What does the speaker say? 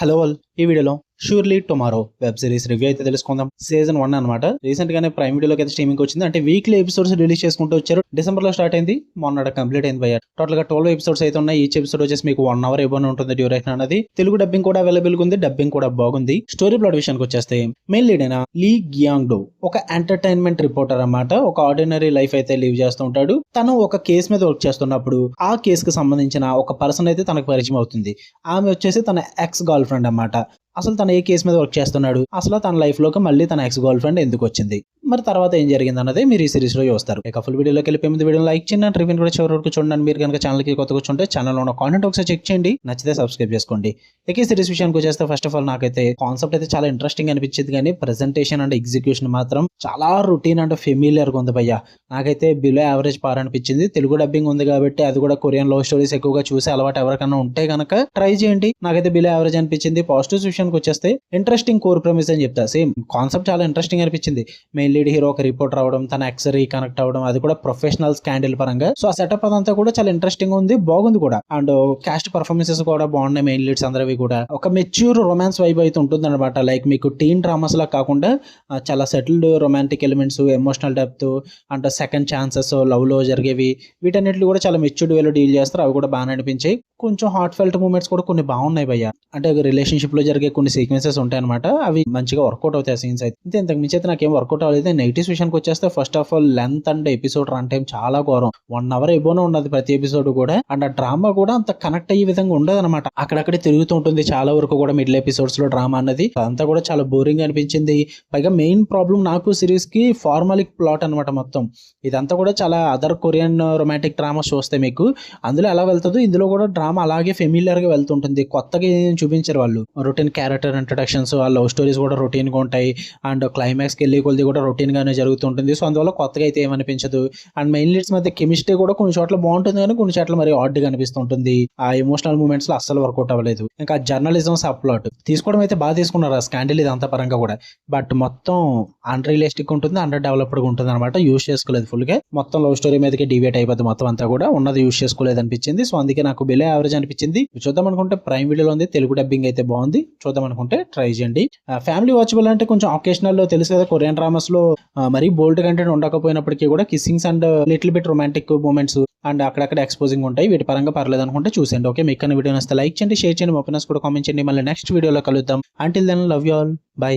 Hello all, ఈ వీడియోలో surely tomorrow web series review అయితే తెలుసుకుందాం. సీజన్ 1 అనమాట. రీసెంట్ గానే ప్రైమ్ వీడియోలోకి అయితే స్ట్రీమింగ్ వచ్చింది. అంటే వీక్లీ ఎపిసోడ్స్ రిలీజ్ చేసుకుంటూ వచ్చారు. డిసెంబర్ లో స్టార్ట్ అయింది, మొన్న కంప్లీట్ అయింది భయ్య. టోటల్ గా 12 ఎపిసోడ్స్ అయితే ఉన్నాయి. ఈచ్ ఎపిసోడ్ వచ్చేసి మీకు 1 అవర్ ఇవ్వని ఉంటుంది డ్యూరేషన్ అనేది. తెలుగు డబ్బింగ్ కూడా అవైలబుల్ ఉంది, డబ్బింగ్ కూడా బాగుంది. స్టోరీ ప్లాట్ విషయానికి వచ్చేస్తే మెయిన్ లీడ్ అయిన లీ గ్యాంగ్ డో ఒక ఎంటర్టైన్మెంట్ రిపోర్టర్ అన్నమాట. ఒక ఆర్డినరీ లైఫ్ అయితే లీవ్ చేస్తూ ఉంటాడు. తను ఒక కేసు మీద వర్క్ చేస్తున్నప్పుడు ఆ కేసుకు సంబంధించిన ఒక పర్సన్ అయితే తనకు పరిచయం అవుతుంది. ఆమె వచ్చేసి తన ఎక్స్ గర్ల్ ఫ్రెండ్ అన్నమాట. అసలు తన ఏ కేసు మీద వర్క్ చేస్తున్నాడు, అసలు తన లైఫ్ లోకి మళ్ళీ తన ఎక్స్ గర్ల్ ఫ్రెండ్ ఎందుకు వచ్చింది, మరి తర్వాత ఏం జరిగింది అన్నదే మీరు ఈ సిరీస్ లో చూస్తారు. ఇక ఫుల్ వీడియోలోకి వెళ్ళిపోయి ముందు వీడియో లైక్ చేయండి, రివ్యూ కూడా చివరి వరకు చూడండి. మీరు కనుక ఛానల్ కి కొత్తగా కూర్చుంటే ఛానల్ ఉన్న కాంటెంట్ ఒకసారి చెక్ చేయండి, నచ్చితే సబ్స్క్రైబ్ చేసుకోండి. ఇక ఈ సిరీస్ విషయానికి వచ్చేస్తే ఫస్ట్ ఆఫ్ ఆల్ నాకైతే కాన్సెప్ట్ అయితే చాలా ఇంట్రెస్టింగ్ అనిపించింది, కానీ ప్రెజెంటేషన్ అండ్ ఎగ్జిక్యూషన్ మాత్రం చాలా రొటీన్ అండ్ ఫెమిలియర్ గా ఉంది భయ్య. నాకైతే బిలో యావరేజ్ పార్ అనిపించింది. తెలుగు డబ్బింగ్ ఉంది కాబట్టి, అది కూడా కొరియన్ లవ్ స్టోరీస్ ఎక్కువగా చూసే అలవాటు ఎవరికైనా ఉంటే కనుక ట్రై చేయండి. నాకైతే బిలో యావరేజ్ అనిపించింది. పాజిటివ్స్ విషయానికి వచ్చేస్తే ఇంట్రెస్టింగ్ కోర్ ప్రెమిస్ అని చెప్తా. సేమ్ కాన్సెప్ట్ చాలా ఇంట్రెస్టింగ్ అనిపించింది. మెయిన్ లీడ్ హీరో ఒక రిపోర్టర్ అవడం, తన ఎక్స్ రీకనెక్ట్ అవడం, అది కూడా ప్రొఫెషనల్ స్కాండిల్ పరంగా. సో ఆ సెటప్ అదంతా కూడా చాలా ఇంట్రెస్టింగ్ ఉంది, బాగుంది కూడా. అండ్ కాస్ట్ పర్ఫార్మెన్సెస్ కూడా బాగున్నాయి. మెయిన్ లీడ్స్ అందరివి కూడా ఒక మెచ్యూర్ రొమాన్స్ వైబ్ అయితే ఉంటుంది అనమాట. లైక్ మీకు టీన్ డ్రామాస్ లా కాకుండా చాలా settled romantic elements, emotional depth and second chances love లో జరిగేవి, వీటన్నిటిని కూడా చాలా మెచ్యూర్డ్ వేలో డీల్ చేస్తారు. అవి కూడా బాగా అనిపించాయి. కొంచెం హార్ట్ ఫెల్ట్ మూమెంట్స్ కూడా కొన్ని బాగున్నాయి భయ్య. అంటే రిలేషన్షిప్ లో జరిగే కొన్ని సీక్వెన్సెస్ ఉంటాయి అనమాట, అవి మంచిగా వర్కౌట్ అవుతాయి సీన్స్ అయితే. ఇంతకు మించి అయితే నాకేం వర్కౌట్ అవ్వలేదు. నెగిటివ్స్ విషయానికి వచ్చేస్తే first of all length and episode run time చాలా ఘోరం. 1 అవర్ ఎబోనే ఉన్నది ప్రతి ఎపిసోడ్ కూడా. అండ్ ఆ డ్రామా కూడా అంత కనెక్ట్ అయ్యే విధంగా ఉండదు అనమాట. అక్కడక్కడే తిరుగుతూ ఉంటుంది చాలా వరకు కూడా. మిడిల్ ఎపిసోడ్స్ లో డ్రామా అన్నది అదంతా కూడా చాలా బోరింగ్ అనిపించింది. పైగా మెయిన్ ప్రాబ్లం నాకు సిరీస్ కి ఫార్మాలిక్ ప్లాట్ అనమాట మొత్తం. ఇదంతా కూడా చాలా అదర్ కొరియన్ రొమాంటిక్ డ్రామాస్ చూస్తే మీకు అందులో ఎలా వెళ్తుందో ఇందులో కూడా డ్రామా అలాగే ఫెమిలియర్ గా వెళ్తుంటుంది. కొత్తగా ఏం చూపించారు వాళ్ళు. రొటీన్ క్యారెక్టర్ ఇంట్రడక్షన్స్, ఆ లవ్ స్టోరీస్ కూడా రొటీన్ గా ఉంటాయి. అండ్ క్లైమాక్స్ కి వెళ్ళి కొద్ది కూడా రొటీన్ గానే జరుగుతుంటుంది. సో అందువల్ల కొత్తగా అయితే ఏమనిపించదు. అండ్ మెయిన్ లీడ్స్ మధ్య కెమిస్ట్రీ కూడా కొన్ని చోట్ల బాగుంటుంది, కానీ కొన్ని చోట్ల మరి ఆడ్ గా అనిపిస్తుంటుంది. ఆ ఎమోషనల్ మూమెంట్స్ లో అస్సలు వర్కౌట్ అవ్వలేదు. ఇంకా జర్నలిజం సబ్ ప్లాట్ తీసుకోవడం అయితే బాగా తీసుకున్నారు ఆ స్కాండిల్ ఇదంతా పరంగా కూడా. బట్ మొత్తం అన్రియలిస్టిక్ ఉంటుంది, అండర్ డెవలప్డ్ గా ఉంటుంది అనమాట. యూజ్ చేసుకోలేదు ఫుల్ గా. మొత్తం లవ్ స్టోరీ మీదకి డివేట్ అయిపోద్ది మొత్తం అంతా కూడా. ఉన్నది యూజ్ చేసుకోలేదు అనిపించింది. సో అందుకే నాకు బిలో యావరేజ్ అనిపించింది. చూద్దాం అనుకుంటే ప్రైమ్ వీడియోలో ఉంది, తెలుగు డబ్బింగ్ అయితే బాగుంది. చూద్దాం అనుకుంటే ట్రై చేయండి. ఫ్యామిలీ వాచబుల్ అంటే కొంచెం ఆకేషనల్ లో తెలుసు కదా, కొరియన్ డ్రామాస్ లో మరీ బోల్డ్ కంటెంట్ ఉండకపోయినప్పటికీ కూడా kissings and little bit romantic moments and అక్కడక్కడ ఎక్స్పోజింగ్ ఉంటాయి. వీటి పరంగా పర్లేదు అనుకుంటే చూసేయండి. ఓకే, మీకు వీడియో నచ్చితే లైక్ చేయండి, షేర్ చేయండి, ఒపీనియన్స్ కూడా కామెంట్ చేయండి. మళ్ళీ నెక్స్ట్ వీడియోలో కలుద్దాం. Until then love you all, by.